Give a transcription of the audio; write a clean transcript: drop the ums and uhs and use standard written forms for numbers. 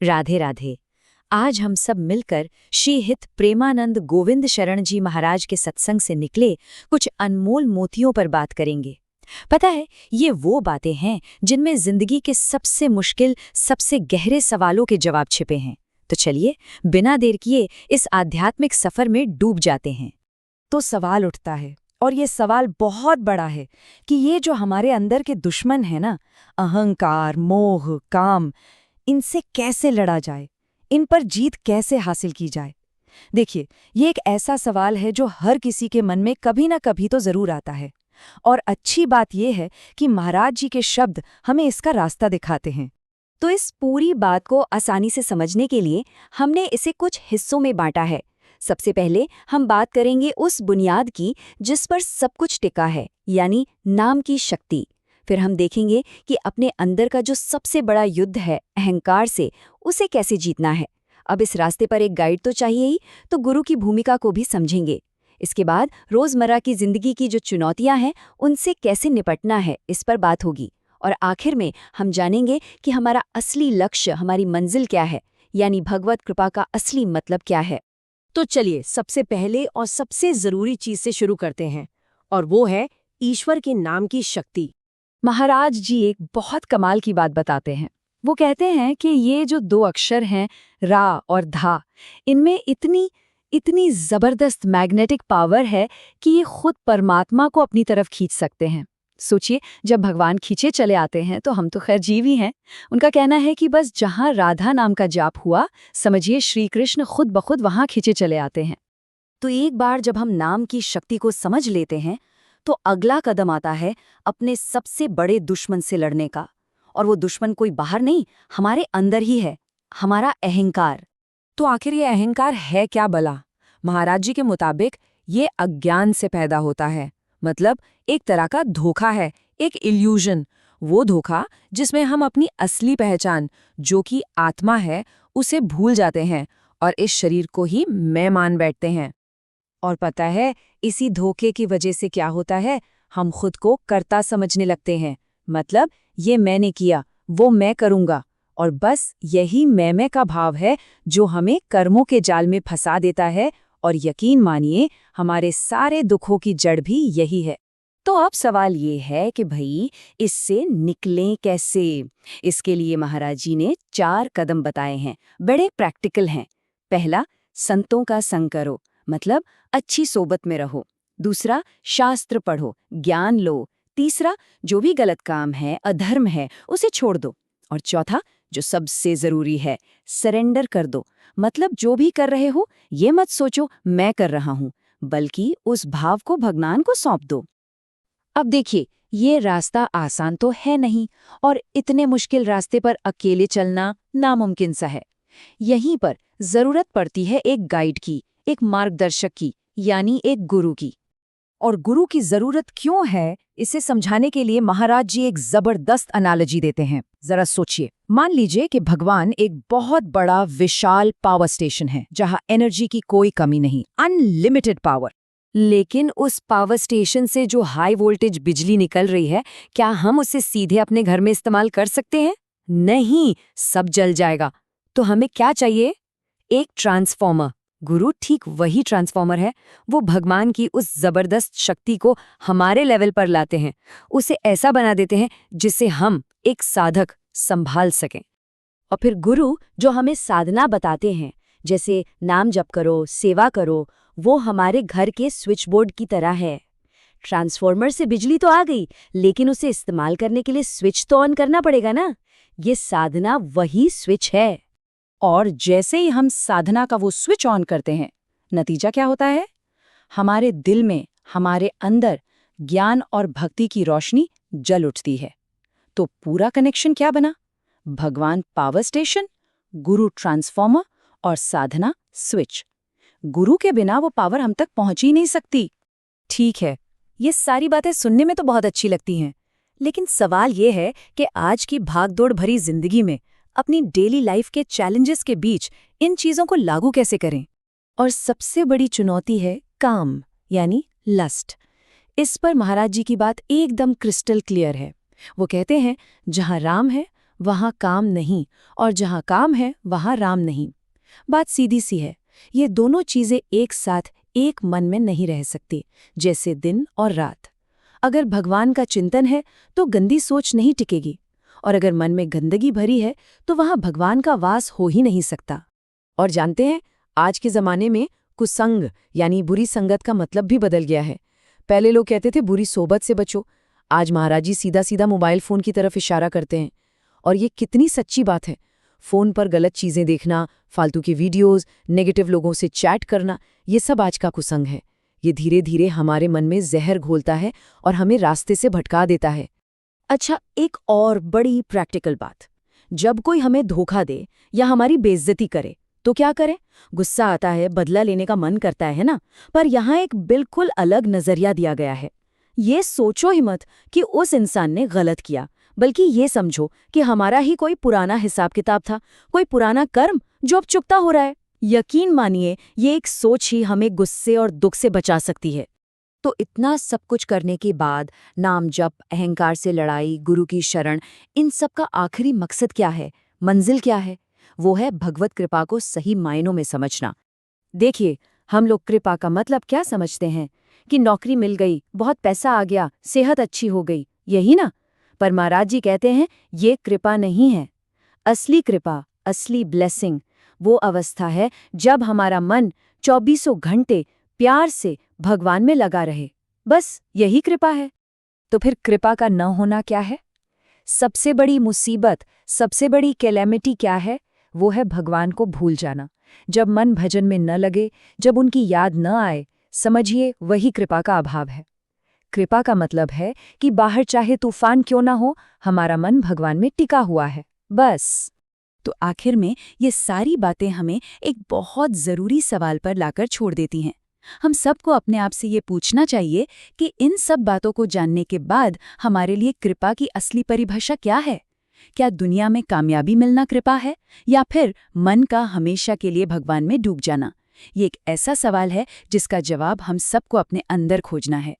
राधे राधे। आज हम सब मिलकर श्री हित प्रेमानंद गोविंद शरण जी महाराज के सत्संग से निकले कुछ अनमोल मोतियों पर बात करेंगे। पता है, ये वो बातें हैं जिनमें जिंदगी के सबसे मुश्किल, सबसे गहरे सवालों के जवाब छिपे हैं। तो चलिए, बिना देर किए इस आध्यात्मिक सफर में डूब जाते हैं। तो सवाल उठता है, और ये सवाल बहुत बड़ा है कि ये जो हमारे अंदर के दुश्मन है ना, अहंकार, मोह, काम, इनसे कैसे लड़ा जाए, इन पर जीत कैसे हासिल की जाए। देखिए, ये एक ऐसा सवाल है जो हर किसी के मन में कभी ना कभी तो जरूर आता है। और अच्छी बात यह है कि महाराज जी के शब्द हमें इसका रास्ता दिखाते हैं। तो इस पूरी बात को आसानी से समझने के लिए हमने इसे कुछ हिस्सों में बांटा है। सबसे पहले हम बात करेंगे उस बुनियाद की जिस पर सब कुछ टिका है, यानी नाम की शक्ति। फिर हम देखेंगे कि अपने अंदर का जो सबसे बड़ा युद्ध है अहंकार से, उसे कैसे जीतना है। अब इस रास्ते पर एक गाइड तो चाहिए ही, तो गुरु की भूमिका को भी समझेंगे। इसके बाद रोजमर्रा की जिंदगी की जो चुनौतियां हैं, उनसे कैसे निपटना है, इस पर बात होगी। और आखिर में हम जानेंगे कि हमारा असली लक्ष्य, हमारी मंजिल क्या है, यानी भगवत कृपा का असली मतलब क्या है। तो चलिए, सबसे पहले और सबसे जरूरी चीज से शुरू करते हैं, और वो है ईश्वर के नाम की शक्ति। महाराज जी एक बहुत कमाल की बात बताते हैं। वो कहते हैं कि ये जो दो अक्षर हैं, रा और धा, इनमें इतनी जबरदस्त मैग्नेटिक पावर है कि ये खुद परमात्मा को अपनी तरफ खींच सकते हैं। सोचिए, जब भगवान खींचे चले आते हैं तो हम तो खैर जीव ही हैं। उनका कहना है कि बस जहां राधा नाम का जाप हुआ, समझिए श्री कृष्ण खुद ब खुद वहां खींचे चले आते हैं। तो एक बार जब हम नाम की शक्ति को समझ लेते हैं, तो अगला कदम आता है अपने सबसे बड़े दुश्मन से लड़ने का। और वो दुश्मन कोई बाहर नहीं, हमारे अंदर ही है, हमारा अहंकार। तो आखिर ये अहंकार है क्या भला? महाराज जी के मुताबिक ये अज्ञान से पैदा होता है। मतलब एक तरह का धोखा है, एक इल्यूजन। वो धोखा जिसमें हम अपनी असली पहचान, जो कि आत्मा है, उसे भूल जाते हैं और इस शरीर को ही मैं मान बैठते हैं। और पता है, इसी धोखे की वजह से क्या होता है, हम खुद को कर्ता समझने लगते हैं। मतलब ये मैंने किया, वो मैं करूंगा। और बस यही मैं का भाव है जो हमें कर्मों के जाल में फंसा देता है। और यकीन मानिए, हमारे सारे दुखों की जड़ भी यही है। तो अब सवाल ये है कि भाई, इससे निकलें कैसे। इसके लिए महाराज जी ने 4 कदम बताए हैं, बड़े प्रैक्टिकल हैं। पहला, संतों का संग करो, मतलब अच्छी सोबत में रहो। दूसरा, शास्त्र पढ़ो, ज्ञान लो। तीसरा, जो भी गलत काम है, अधर्म है, उसे छोड़ दो। और चौथा, जो सबसे जरूरी है, सरेंडर कर दो। मतलब जो भी कर रहे हो, ये मत सोचो मैं कर रहा हूं, बल्कि उस भाव को भगवान को सौंप दो। अब देखिए, ये रास्ता आसान तो है नहीं, और इतने मुश्किल रास्ते पर अकेले चलना नामुमकिन सा है। यहीं पर जरूरत पड़ती है एक गाइड की, एक मार्गदर्शक की, यानी एक गुरु की। और गुरु की जरूरत क्यों है, इसे समझाने के लिए महाराज जी एक जबरदस्त एनालॉजी देते हैं। जरा सोचिए, मान लीजिए कि भगवान एक बहुत बड़ा विशाल पावर स्टेशन है, जहां एनर्जी की कोई कमी नहीं, अनलिमिटेड पावर। लेकिन उस पावर स्टेशन से जो हाई वोल्टेज बिजली निकल रही है, क्या हम उसे सीधे अपने घर में इस्तेमाल कर सकते हैं? नहीं, सब जल जाएगा। तो हमें क्या चाहिए? एक ट्रांसफॉर्मर। गुरु ठीक वही ट्रांसफॉर्मर है। वो भगवान की उस जबरदस्त शक्ति को हमारे लेवल पर लाते हैं, उसे ऐसा बना देते हैं जिसे हम एक साधक संभाल सकें। और फिर गुरु जो हमें साधना बताते हैं, जैसे नाम जप करो, सेवा करो, वो हमारे घर के स्विच बोर्ड की तरह है। ट्रांसफॉर्मर से बिजली तो आ गई, लेकिन उसे इस्तेमाल करने के लिए स्विच तो ऑन करना पड़ेगा ना। ये साधना वही स्विच है। और जैसे ही हम साधना का वो स्विच ऑन करते हैं, नतीजा क्या होता है? हमारे दिल में, हमारे अंदर ज्ञान और भक्ति की रोशनी जल उठती है। तो पूरा कनेक्शन क्या बना? भगवान पावर स्टेशन, गुरु ट्रांसफॉर्मर और साधना स्विच। गुरु के बिना वो पावर हम तक पहुंच ही नहीं सकती। ठीक है, ये सारी बातें सुनने में तो बहुत अच्छी लगती हैं, लेकिन सवाल ये है कि आज की भागदौड़ भरी जिंदगी में, अपनी डेली लाइफ के चैलेंजेस के बीच इन चीजों को लागू कैसे करें? और सबसे बड़ी चुनौती है काम, यानी लस्ट। इस पर महाराज जी की बात एकदम क्रिस्टल क्लियर है। वो कहते हैं, जहां राम है वहाँ काम नहीं, और जहाँ काम है वहाँ राम नहीं। बात सीधी सी है, ये दोनों चीजें एक साथ एक मन में नहीं रह सकती, जैसे दिन और रात। अगर भगवान का चिंतन है तो गंदी सोच नहीं टिकेगी, और अगर मन में गंदगी भरी है तो वहाँ भगवान का वास हो ही नहीं सकता। और जानते हैं, आज के ज़माने में कुसंग यानी बुरी संगत का मतलब भी बदल गया है। पहले लोग कहते थे बुरी सोबत से बचो, आज महाराज जी सीधा सीधा मोबाइल फ़ोन की तरफ इशारा करते हैं। और ये कितनी सच्ची बात है। फ़ोन पर गलत चीज़ें देखना, फालतू की वीडियोज़, नेगेटिव लोगों से चैट करना, ये सब आज का कुसंग है। ये धीरे धीरे हमारे मन में जहर घोलता है और हमें रास्ते से भटका देता है। अच्छा, एक और बड़ी प्रैक्टिकल बात, जब कोई हमें धोखा दे या हमारी बेइज्जती करे तो क्या करें? गुस्सा आता है, बदला लेने का मन करता है ना, पर यहाँ एक बिल्कुल अलग नजरिया दिया गया है। ये सोचो ही मत कि उस इंसान ने गलत किया, बल्कि ये समझो कि हमारा ही कोई पुराना हिसाब किताब था, कोई पुराना कर्म जो अब चुकता हो रहा है। यकीन मानिए, ये एक सोच ही हमें गुस्से और दुख से बचा सकती है। तो इतना सब कुछ करने के बाद नाम जप, अहंकार से लड़ाई, गुरु की शरण, इन सब का आखिरी मकसद क्या है, मंजिल क्या है? वो है भगवत कृपा को सही मायनों में समझना। देखिए, हम लोग कृपा का मतलब क्या समझते हैं कि नौकरी मिल गई, बहुत पैसा आ गया, सेहत अच्छी हो गई, यही ना? पर महाराज जी कहते हैं ये कृपा नहीं है। असली कृपा, असली ब्लेसिंग वो अवस्था है जब हमारा मन 24 घंटे प्यार से भगवान में लगा रहे। बस यही कृपा है। तो फिर कृपा का न होना क्या है? सबसे बड़ी मुसीबत, सबसे बड़ी कैलेमिटी क्या है? वो है भगवान को भूल जाना। जब मन भजन में न लगे, जब उनकी याद न आए, समझिए वही कृपा का अभाव है। कृपा का मतलब है कि बाहर चाहे तूफान क्यों ना हो, हमारा मन भगवान में टिका हुआ है, बस। तो आखिर में ये सारी बातें हमें एक बहुत ज़रूरी सवाल पर लाकर छोड़ देती हैं। हम सबको अपने आप से ये पूछना चाहिए कि इन सब बातों को जानने के बाद हमारे लिए कृपा की असली परिभाषा क्या है? क्या दुनिया में कामयाबी मिलना कृपा है, या फिर मन का हमेशा के लिए भगवान में डूब जाना? ये एक ऐसा सवाल है जिसका जवाब हम सबको अपने अंदर खोजना है।